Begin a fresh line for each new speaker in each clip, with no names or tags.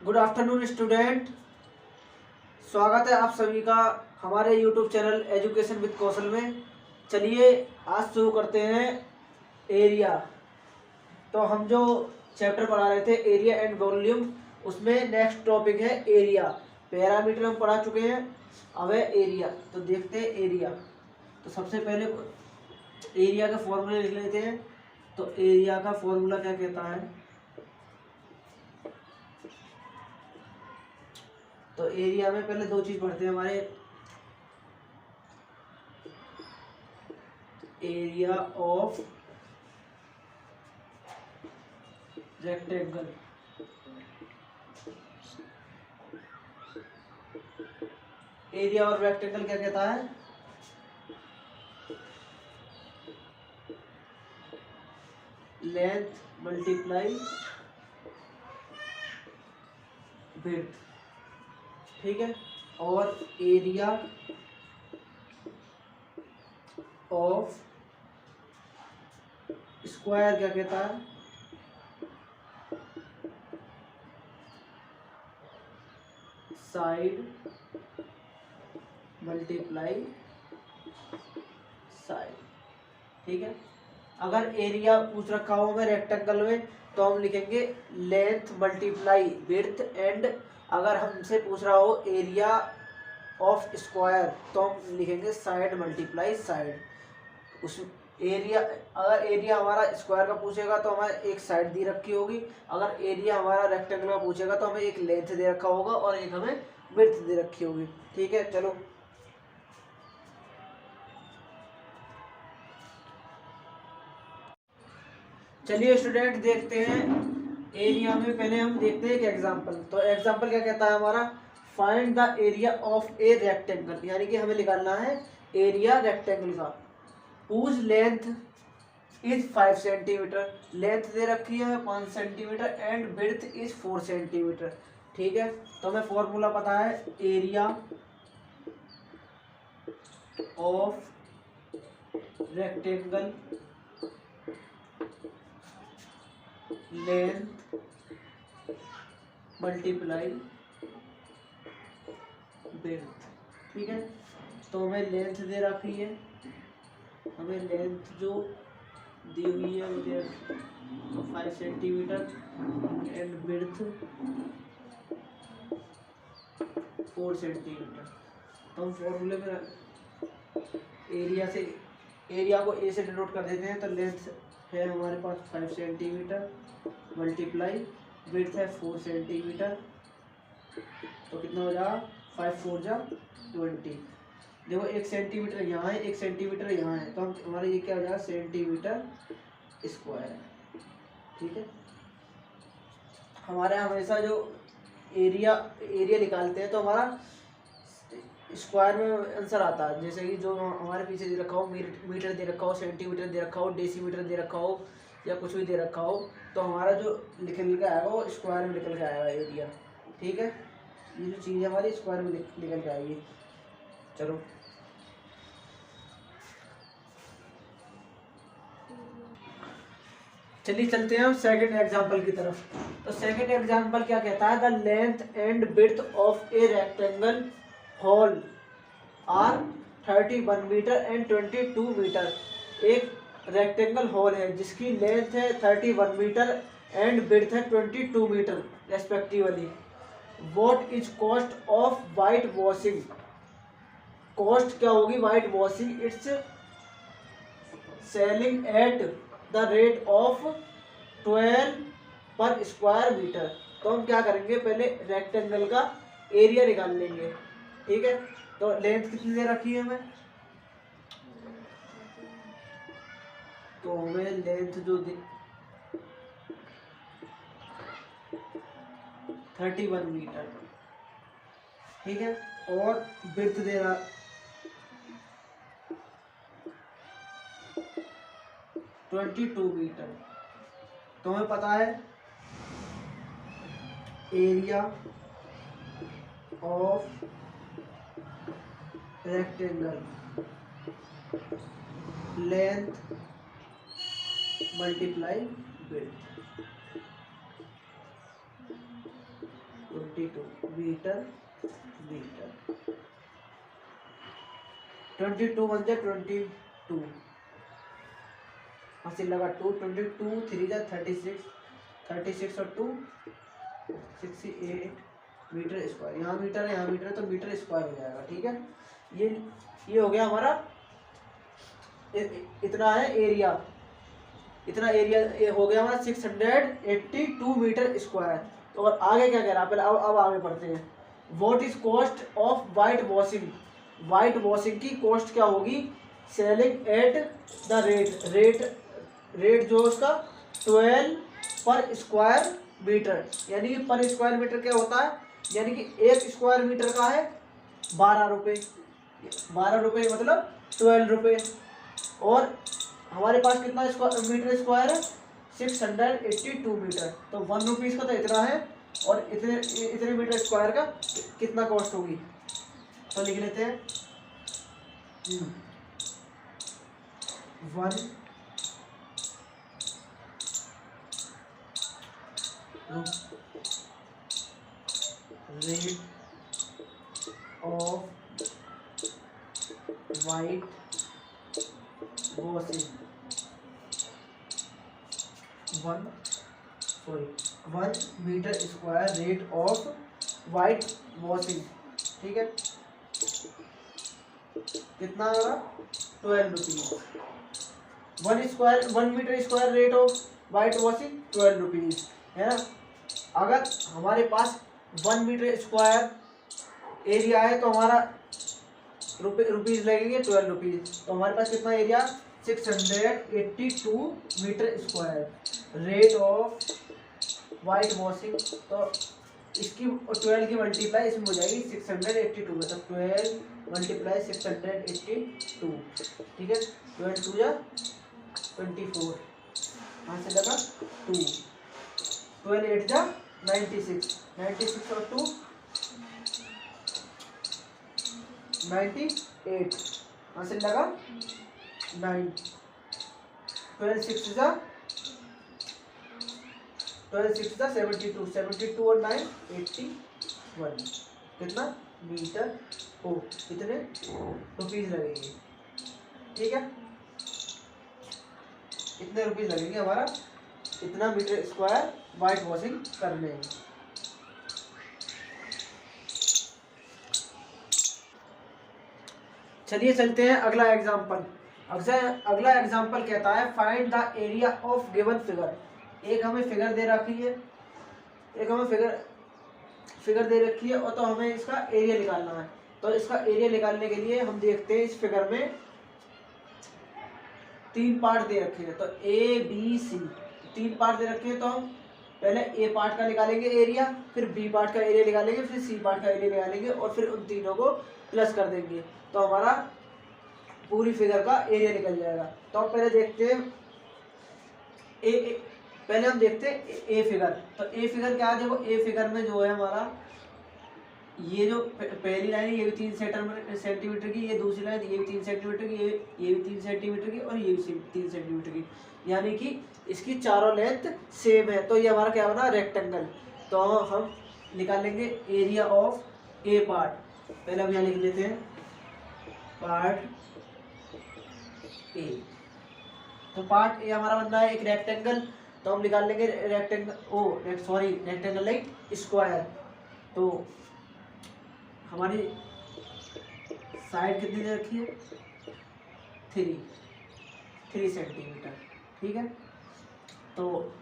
Good afternoon student. स्वागत है आप सभी का हमारे यूट्यूब चैनल एजुकेशन विद कौशल में। चलिए आज शुरू करते हैं एरिया। तो हम जो चैप्टर पढ़ा रहे थे एरिया एंड वॉल्यूम, उसमें नेक्स्ट टॉपिक है एरिया। पैरामीटर हम पढ़ा चुके हैं, अब है एरिया। तो देखते हैं एरिया। तो सबसे पहले एरिया का फॉर्मूला लिख लेते हैं। तो एरिया का फॉर्मूला क्या कहता है? तो एरिया में पहले दो चीज पढ़ते हैं हमारे। Area of rectangle. एरिया और रेक्टेंगल क्या कहता है? लेंथ मल्टीप्लाई विड्थ, ठीक है। और एरिया ऑफ स्क्वायर क्या कहता है? साइड मल्टीप्लाई साइड, ठीक है। अगर एरिया पूछ रखा हो हमें रेक्टेंगल में तो हम लिखेंगे लेंथ मल्टीप्लाई विड्थ। एंड अगर हमसे पूछ रहा हो एरिया ऑफ स्क्वायर तो हम लिखेंगे साइड मल्टीप्लाई साइड। उस एरिया, अगर एरिया हमारा स्क्वायर का पूछेगा तो हमें एक साइड दी रखी होगी। अगर एरिया हमारा रेक्टेंगल का पूछेगा तो हमें एक लेंथ दे रखा होगा और एक हमें विड्थ दे रखी होगी, ठीक है। चलो चलिए स्टूडेंट देखते हैं एरिया में। पहले हम देखते हैं एक एग्जांपल। तो एग्जांपल क्या कहता है हमारा? Find the area of a rectangle, यानी कि हमें निकालना है एरिया रेक्टेंगल का। Whose length is 5 centimetre. Length दे रखी है 5 centimetre and width is 4 centimetre, ठीक है। तो हमें फॉर्मूला पता है area of rectangle length multiply width, ठीक है। तो हमें लेंथ दे रखी है, हमें लेंथ जो दी हुई है वो दे 5 सेंटीमीटर एंड विड्थ 4 सेंटीमीटर। तो हम फॉर्मूले में एरिया से, एरिया को ए से डिनोट कर देते हैं। तो लेंथ है हमारे पास 5 सेंटीमीटर मल्टीप्लाई विड्थ है 4 सेंटीमीटर। तो कितना हो जाएगा? 5 4 जा 20। देखो 1 सेंटीमीटर यहाँ है, 1 सेंटीमीटर यहाँ है, तो हम हमारा ये क्या हो जाएगा? सेंटीमीटर स्क्वायर है, ठीक है। हमारे हमेशा जो एरिया निकालते हैं तो हमारा स्क्वायर में आंसर आता है। जैसे कि जो हमारे पीछे दे रखा हो, मीटर दे रखा हो, सेंटीमीटर दे रखा हो, डेसीमीटर दे रखा हो या कुछ भी दे रखा हो, तो हमारा जो निकल के आएगा वो स्क्वायर में निकल के आएगा एरिया, ठीक है। ये जो चीज़ है हमारी स्क्वायर में निकल के आएगी। चलो चलिए चलते हैं हम सेकंड एग्जांपल की तरफ। तो सेकंड एग्जांपल क्या कहता है? The length and width of a rectangle hall are 31 metre and 22 metre. एक रेक्टेंगल हॉल है जिसकी लेंथ है 31 मीटर एंड विड्थ है 22 metre respectively. What is cost of white washing? Cost क्या होगी white washing? It's ceiling at the rate of 12 per square metre. तो हम क्या करेंगे? पहले रेक्टेंगल का एरिया निकाल लेंगे, ठीक है। तो लेंथ कितनी दे रखी है हमें? तो हमें लेंथ जो 31 मीटर, ठीक है। और विड्थ दे रहा 22 मीटर। तो हमें पता है area of rectangle length multiply width 22 metre metre 22 बन जाए 22 हासिल लगा 2 22 3 जा 36 36 और 2 68 मीटर स्क्वायर। यहाँ मीटर है यहाँ मीटर है तो मीटर स्क्वायर हो जाएगा। ठीक है, ये हो गया हमारा इतना है एरिया, इतना एरिया हो गया हमारा 682 मीटर स्क्वायर। तो और आगे क्या कह रहा है, पहले अब आगे पढ़ते हैं। What is cost of white washing, white washing की कॉस्ट क्या होगी, सेलिंग एट द रेट जो उसका 12 पर स्क्वायर मीटर, यानी कि पर स्क्वायर मीटर क्या होता है, यानी कि एक स्क्वायर मीटर का है 12 रुपये, 12 रुपये मतलब 12 रुपये। और हमारे पास कितना मीटर स्क्वायर है 682 मीटर, तो 1 रुपीज़ का तो इतना है और इतने मीटर स्क्वायर का कितना कॉस्ट होगी, तो लिख लेते हैं 1 rate of white washing 1 metre square rate of white washing. ठीक है, कितना होगा 12 rupees. 1 metre square rate of white washing 12 rupees है ना। अगर हमारे पास 1 मीटर स्क्वायर एरिया है तो हमारा रुपीज़ लगेंगे 12 रुपीज़। तो हमारे पास कितना area 682 metre square rate of white washing, तो इसकी 12 की मल्टीप्लाई इसमें हो जाएगी 682 में, तो 12 मल्टीप्लाई 682। ठीक है, 12 2 जा 24, यहाँ से लगा 2, 12 8 जा 96, 96 और 2 98, यहाँ से लगा 9, 12 6 जा 72, 72 और 9 81, कितना मीटर हो, कितने रुपीज़ लगेंगे। ठीक है, इतने रुपीज़ लगेंगे हमारा इतना मीटर स्क्वायर वाइट वॉशिंग करने में। चलिए चलते हैं अगला एग्जाम्पल। अगला एग्जाम्पल कहता है find the area of given figure. एक हमें फिगर दे रखी है, एक हमें फिगर दे रखी है और तो हमें इसका एरिया निकालना है। तो इसका एरिया निकालने के लिए हम देखते हैं इस फिगर में 3 पार्ट दे रखे हैं, तो ए बी सी 3 पार्ट दे रखे हैं। तो हम पहले ए पार्ट का निकालेंगे एरिया, फिर बी पार्ट का एरिया निकालेंगे, फिर सी पार्ट का एरिया निकालेंगे और फिर उन तीनों को प्लस कर देंगे तो हमारा पूरी फिगर का एरिया निकल जाएगा। तो हम पहले देखते हैं पहले हम देखते हैं ए फिगर। तो ए फिगर क्या है, देखो ए फिगर में जो है हमारा ये जो पहली लाइन है ये भी 3 सेंटीमीटर की, ये दूसरी लाइन ये भी 3 सेंटीमीटर की, ये भी 3 सेंटीमीटर की और ये भी 3 सेंटीमीटर की, यानी कि इसकी चारों लेंथ सेम है। तो ये हमारा क्या बना रेक्टेंगल। तो हम निकालेंगे एरिया ऑफ ए पार्ट। पहले हम यहाँ लिख लेते हैं पार्ट ए। तो पार्ट ए हमारा बनना है एक रेक्टेंगल, तो हम निकाल लेंगे रेक्टेंगल लाइक स्क्वायर। तो हमारी साइड कितनी दे रखी है 3 सेंटीमीटर। ठीक है, तो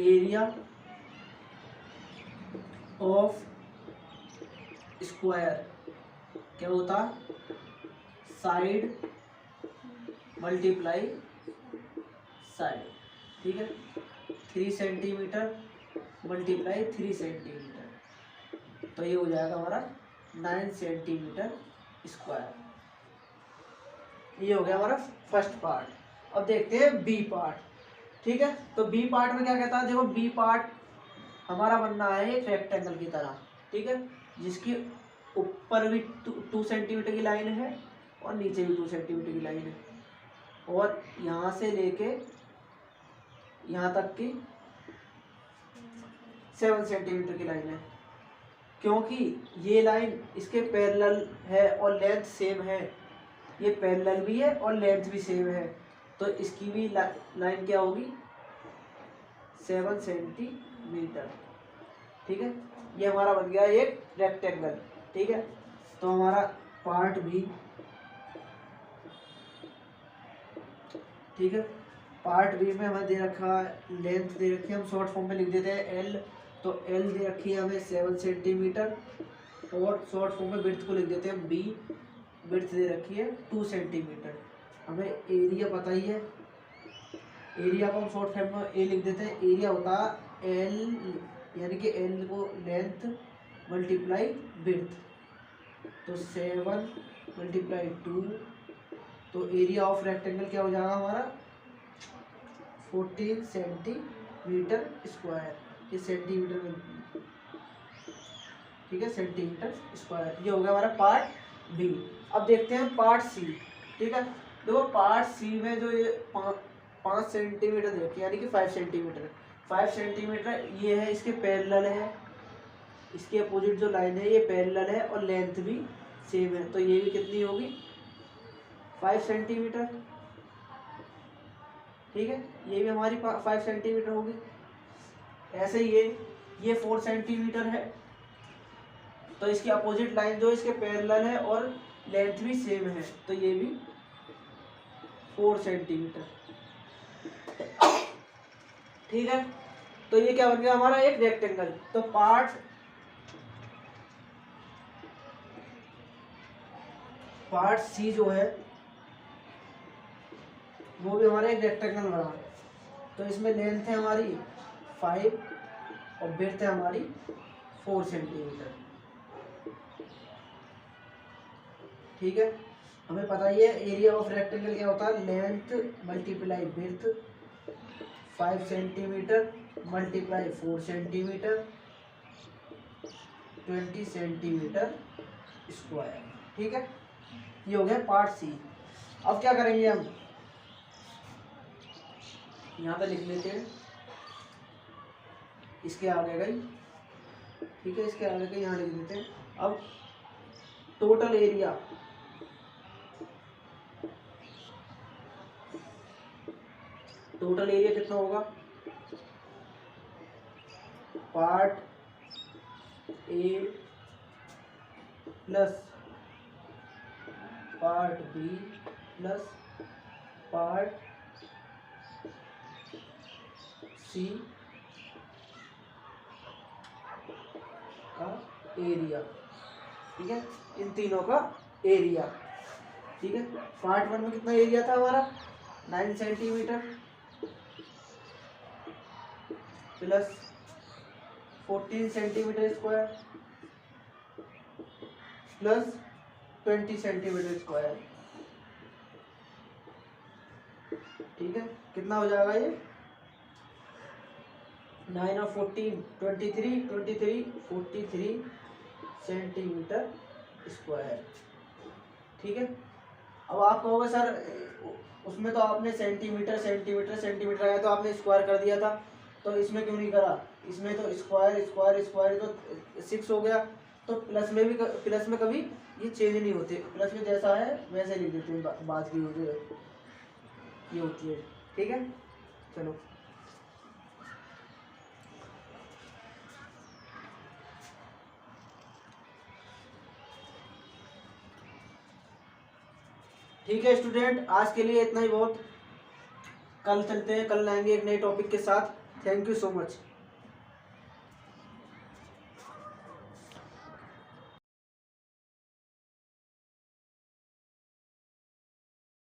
एरिया ऑफ स्क्वायर क्या होता है साइड मल्टीप्लाई साइड। ठीक है, 3 सेंटीमीटर मल्टीप्लाई 3 सेंटीमीटर, तो ये हो जाएगा हमारा 9 सेंटीमीटर स्क्वायर। ये हो गया हमारा फर्स्ट पार्ट। अब देखते हैं बी पार्ट। ठीक है, तो बी पार्ट में क्या कहता है, देखो बी पार्ट हमारा बनना है एक रेक्टेंगल की तरह। ठीक है, जिसकी ऊपर भी 2 सेंटीमीटर की लाइन है और नीचे भी 2 सेंटीमीटर की लाइन है और यहाँ से लेके यहाँ तक की 7 सेंटीमीटर की लाइन है। क्योंकि ये लाइन इसके पैरेलल है और लेंथ सेम है, ये पैरेलल भी है और लेंथ भी सेम है, तो इसकी भी लाइन क्या होगी 7 सेंटीमीटर। ठीक है, ये हमारा बन गया एक रेक्टेंगल। ठीक है, तो हमारा पार्ट भी, ठीक है, पार्ट बी में हमें दे रखा लेंथ दे रखी है, हम शॉर्ट फॉर्म में लिख देते हैं एल, तो एल दे रखी है हमें 7 सेंटीमीटर, और शॉर्ट फॉर्म में विड्थ को लिख देते हैं बी, विड्थ दे रखी है 2 सेंटीमीटर। हमें एरिया पता ही है, एरिया को हम शॉर्ट फॉर्म में ए लिख देते हैं, एरिया होता है एल, यानी कि एल को लेंथ मल्टीप्लाई विड्थ, तो 7 मल्टीप्लाई 2, तो एरिया ऑफ रेक्टेंगल क्या हो जाएगा हमारा 14 सेंटीमीटर स्क्वायर, ये सेंटीमीटर में, ठीक है, सेंटीमीटर स्क्वायर। ये हो गया हमारा पार्ट बी। अब देखते हैं पार्ट सी। ठीक है, देखो पार्ट सी में जो ये 5 सेंटीमीटर देखते हैं, यानी कि 5 सेंटीमीटर, 5 सेंटीमीटर ये है, इसके पैरेलल है, इसके अपोजिट जो लाइन है ये पैरेलल है और लेंथ भी सेम है, तो ये भी कितनी होगी 5 सेंटीमीटर। ठीक है, ये भी हमारी 5 सेंटीमीटर होगी। ऐसे ही ये 4 सेंटीमीटर है, तो इसकी अपोजिट लाइन जो इसके पैरेलल है और लेंथ भी सेम है, तो ये भी 4 सेंटीमीटर। ठीक है, तो ये क्या बन गया हमारा एक रेक्टेंगल। तो पार्ट सी जो है वो भी हमारा एक रेक्टेंगल बना, तो इसमें लेंथ है हमारी 5 और विड्थ है हमारी 4 सेंटीमीटर। ठीक है, हमें पता ही है एरिया ऑफ रेक्टेंगल क्या होता है, length multiply width, 5 centimetre multiply 4 centimetre, 20 centimetre square. ठीक है, ये हो गया पार्ट सी। अब क्या करेंगे हम, यहाँ पे लिख लेते हैं इसके आगे गई, ठीक है, इसके आगे गई यहाँ लिख देते हैं। अब टोटल एरिया, कितना होगा, part A plus part B plus part C का एरिया। ठीक है, इन तीनों का एरिया। ठीक है, पार्ट 1 में कितना एरिया था हमारा 9 centimetre plus 14 centimetre square plus 20 centimetre square. ठीक है, कितना हो जाएगा ये 9 और 14 23 43 सेंटीमीटर स्क्वायर। ठीक है, अब आप कहोगे सर उसमें तो आपने सेंटीमीटर आया तो आपने स्क्वायर कर दिया था, तो इसमें क्यों नहीं करा, इसमें तो स्क्वायर तो 6 हो गया, तो प्लस में कभी ये चेंज नहीं होते, प्लस में जैसा है वैसे लिख देते हैं, बात की होती है, ये होती है। ठीक है, चलो ठीक है स्टूडेंट, आज के लिए इतना ही बहुत। कल चलते हैं, कल लाएंगे एक नए टॉपिक के साथ। Thank you so much.